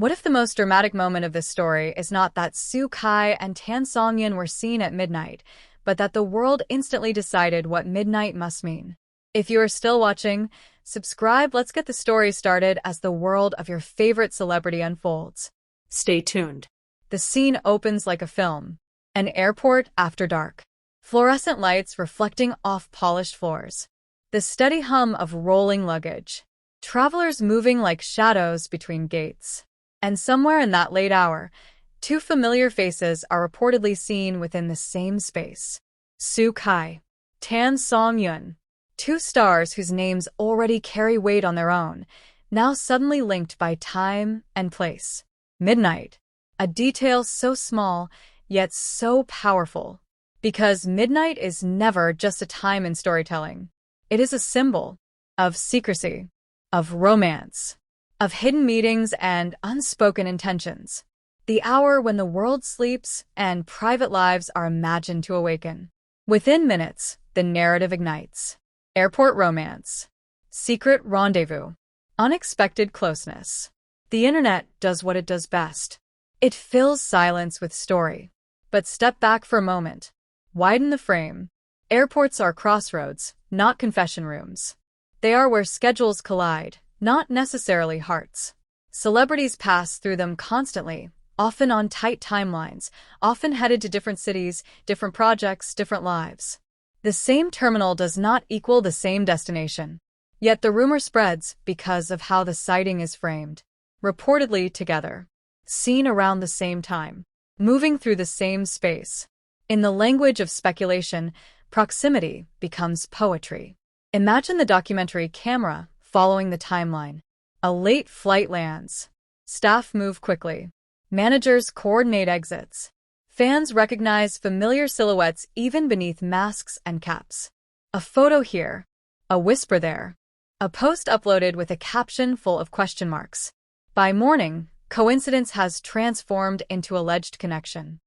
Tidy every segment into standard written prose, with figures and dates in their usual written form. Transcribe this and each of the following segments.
What if the most dramatic moment of this story is not that Kai and Tan Songyun were seen at midnight, but that the world instantly decided what midnight must mean? If you are still watching, subscribe. Let's get the story started as the world of your favorite celebrity unfolds. Stay tuned. The scene opens like a film. An airport after dark. Fluorescent lights reflecting off polished floors. The steady hum of rolling luggage. Travelers moving like shadows between gates. And somewhere in that late hour, two familiar faces are reportedly seen within the same space. Kai, Tan Songyun, two stars whose names already carry weight on their own, now suddenly linked by time and place. Midnight, a detail so small, yet so powerful. Because midnight is never just a time in storytelling. It is a symbol of secrecy, of romance, of hidden meetings and unspoken intentions. The hour when the world sleeps and private lives are imagined to awaken. Within minutes, the narrative ignites. Airport romance. Secret rendezvous. Unexpected closeness. The internet does what it does best. It fills silence with story. But step back for a moment. Widen the frame. Airports are crossroads, not confession rooms. They are where schedules collide, not necessarily hearts. Celebrities pass through them constantly, often on tight timelines, often headed to different cities, different projects, different lives. The same terminal does not equal the same destination. Yet the rumor spreads because of how the sighting is framed. Reportedly together. Seen around the same time. Moving through the same space. In the language of speculation, proximity becomes poetry. Imagine the documentary Camera following the timeline. A late flight lands. Staff move quickly. Managers coordinate exits. Fans recognize familiar silhouettes even beneath masks and caps. A photo here. A whisper there. A post uploaded with a caption full of question marks. By morning, coincidence has transformed into alleged connection.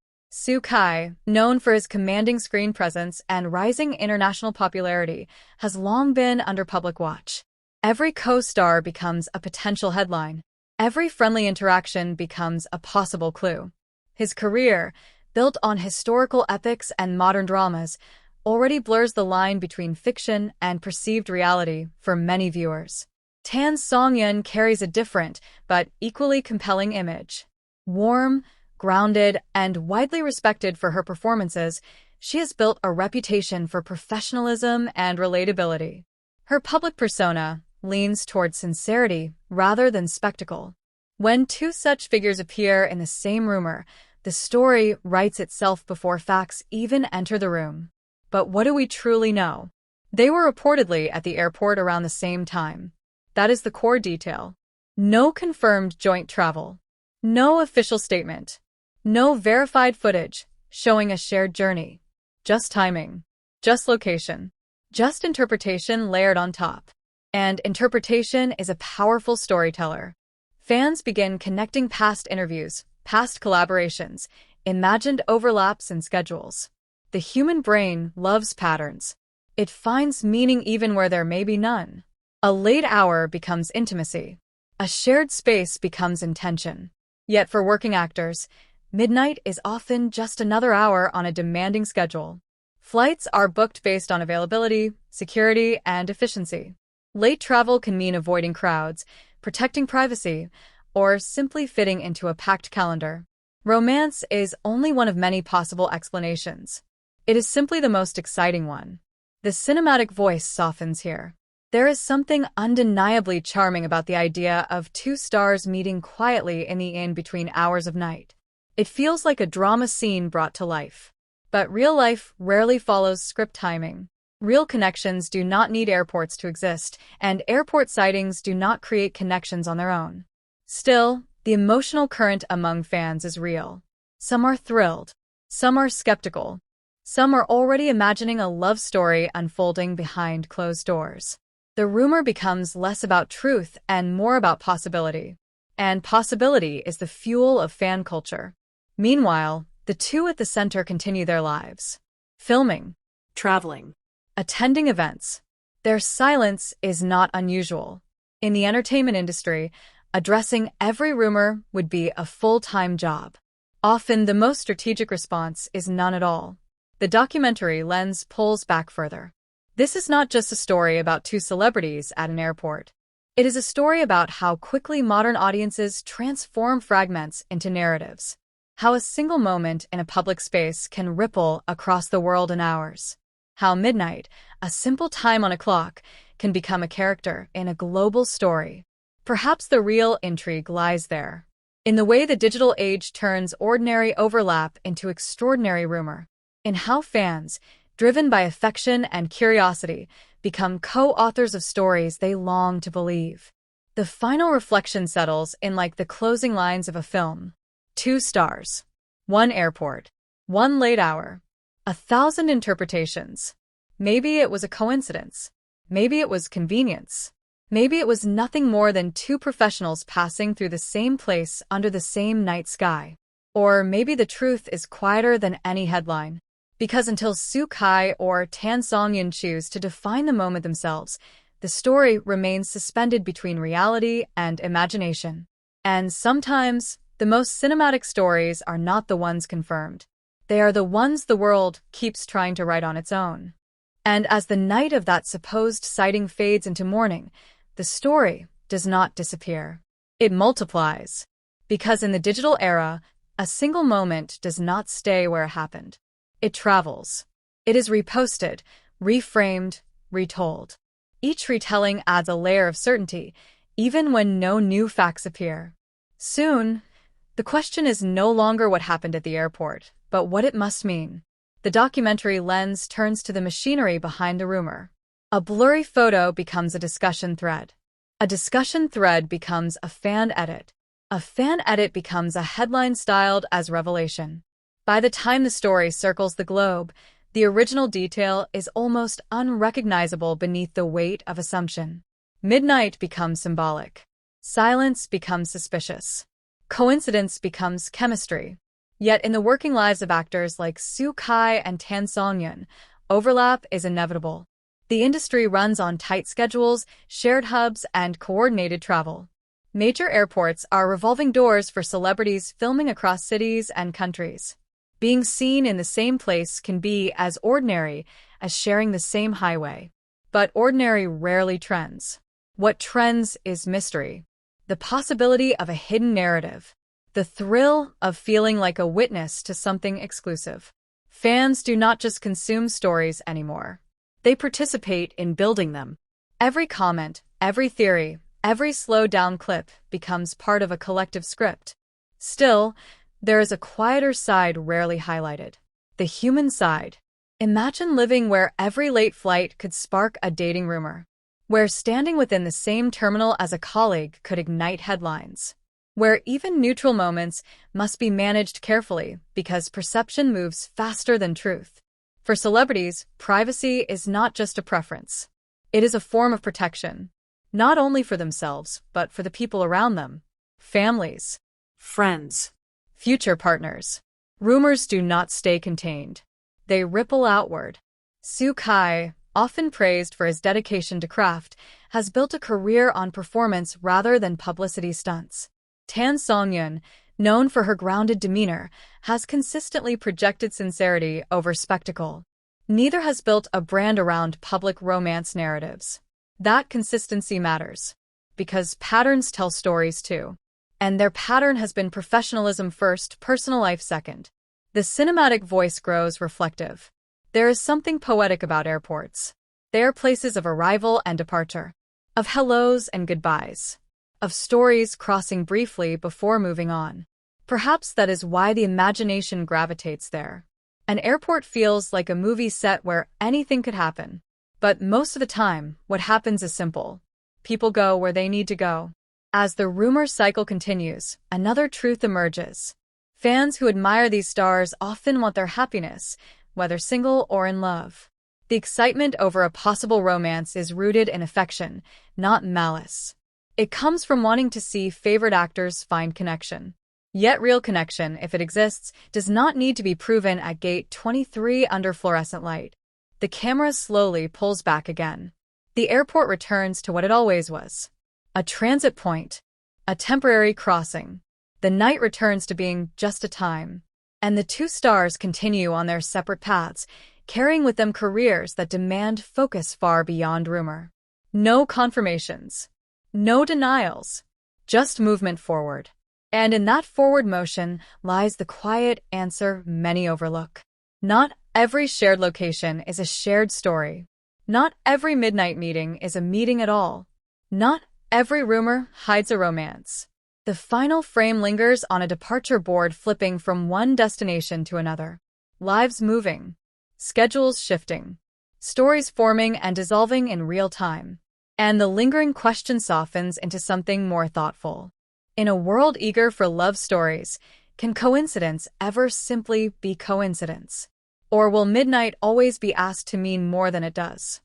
Kai, known for his commanding screen presence and rising international popularity, has long been under public watch. Every co-star becomes a potential headline. Every friendly interaction becomes a possible clue. His career, built on historical epics and modern dramas, already blurs the line between fiction and perceived reality for many viewers. Tan Songyun carries a different, but equally compelling image. Warm, grounded, and widely respected for her performances, she has built a reputation for professionalism and relatability. Her public persona leans toward sincerity rather than spectacle. When two such figures appear in the same rumor, the story writes itself before facts even enter the room. But what do we truly know? They were reportedly at the airport around the same time. That is the core detail. No confirmed joint travel. No official statement. No verified footage showing a shared journey. Just timing. Just location. Just interpretation layered on top. And interpretation is a powerful storyteller. Fans begin connecting past interviews, past collaborations, imagined overlaps in schedules. The human brain loves patterns. It finds meaning even where there may be none. A late hour becomes intimacy. A shared space becomes intention. Yet for working actors, midnight is often just another hour on a demanding schedule. Flights are booked based on availability, security, and efficiency. Late travel can mean avoiding crowds, protecting privacy, or simply fitting into a packed calendar. Romance is only one of many possible explanations. It is simply the most exciting one. The cinematic voice softens here. There is something undeniably charming about the idea of two stars meeting quietly in the in-between hours of night. It feels like a drama scene brought to life. But real life rarely follows script timing. Real connections do not need airports to exist, and airport sightings do not create connections on their own. Still, the emotional current among fans is real. Some are thrilled. Some are skeptical. Some are already imagining a love story unfolding behind closed doors. The rumor becomes less about truth and more about possibility. And possibility is the fuel of fan culture. Meanwhile, the two at the center continue their lives. Filming. Traveling. Attending events. Their silence is not unusual. In the entertainment industry, Addressing every rumor would be a full-time job. Often, the most strategic response is none at all. The documentary lens pulls back further. This is not just a story about two celebrities at an airport. It is a story about how quickly modern audiences transform fragments into narratives. How a single moment in a public space can ripple across the world in hours. How midnight, a simple time on a clock, can become a character in a global story. Perhaps the real intrigue lies there, in the way the digital age turns ordinary overlap into extraordinary rumor. In how fans, driven by affection and curiosity, become co-authors of stories they long to believe. The final reflection settles in like the closing lines of a film. 2 stars. 1 airport. 1 late hour. 1,000 interpretations. Maybe it was a coincidence. Maybe it was convenience. Maybe it was nothing more than 2 professionals passing through the same place under the same night sky. Or maybe the truth is quieter than any headline. Because until Kai or Tan Songyun choose to define the moment themselves, the story remains suspended between reality and imagination. And sometimes, the most cinematic stories are not the ones confirmed. They are the ones the world keeps trying to write on its own. And as the night of that supposed sighting fades into morning, the story does not disappear. It multiplies. Because in the digital era, a single moment does not stay where it happened. It travels. It is reposted, reframed, retold. Each retelling adds a layer of certainty, even when no new facts appear. Soon, the question is no longer what happened at the airport, but what it must mean. The documentary lens turns to the machinery behind the rumor. A blurry photo becomes a discussion thread. A discussion thread becomes a fan edit. A fan edit becomes a headline styled as revelation. By the time the story circles the globe, the original detail is almost unrecognizable beneath the weight of assumption. Midnight becomes symbolic. Silence becomes suspicious. Coincidence becomes chemistry. Yet in the working lives of actors like Kai and Tan Songyun, overlap is inevitable. The industry runs on tight schedules, shared hubs, and coordinated travel. Major airports are revolving doors for celebrities filming across cities and countries. Being seen in the same place can be as ordinary as sharing the same highway. But ordinary rarely trends. What trends is mystery. The possibility of a hidden narrative. The thrill of feeling like a witness to something exclusive. Fans do not just consume stories anymore. They participate in building them. Every comment, every theory, every slowed-down clip becomes part of a collective script. Still, there is a quieter side rarely highlighted. The human side. Imagine living where every late flight could spark a dating rumor. Where standing within the same terminal as a colleague could ignite headlines. Where even neutral moments must be managed carefully because perception moves faster than truth. For celebrities, privacy is not just a preference. It is a form of protection. Not only for themselves, but for the people around them. Families. Friends. Future partners. Rumors do not stay contained. They ripple outward. Kai, often praised for his dedication to craft, has built a career on performance rather than publicity stunts. Tan Songyun, known for her grounded demeanor, has consistently projected sincerity over spectacle. Neither has built a brand around public romance narratives. That consistency matters. Because patterns tell stories too. And their pattern has been professionalism first, personal life second. The cinematic voice grows reflective. There is something poetic about airports. They are places of arrival and departure. Of hellos and goodbyes. Of stories crossing briefly before moving on. Perhaps that is why the imagination gravitates there. An airport feels like a movie set where anything could happen. But most of the time, what happens is simple. People go where they need to go. As the rumor cycle continues, another truth emerges. Fans who admire these stars often want their happiness, whether single or in love. The excitement over a possible romance is rooted in affection, not malice. It comes from wanting to see favorite actors find connection. Yet real connection, if it exists, does not need to be proven at gate 23 under fluorescent light. The camera slowly pulls back again. The airport returns to what it always was. A transit point. A temporary crossing. The night returns to being just a time. And the two stars continue on their separate paths, carrying with them careers that demand focus far beyond rumor. No confirmations. No denials. Just movement forward. And in that forward motion lies the quiet answer many overlook. Not every shared location is a shared story. Not every midnight meeting is a meeting at all. Not every rumor hides a romance. The final frame lingers on a departure board, flipping from one destination to another. Lives moving. Schedules shifting. Stories forming and dissolving in real time. And the lingering question softens into something more thoughtful. In a world eager for love stories, can coincidence ever simply be coincidence? Or will midnight always be asked to mean more than it does?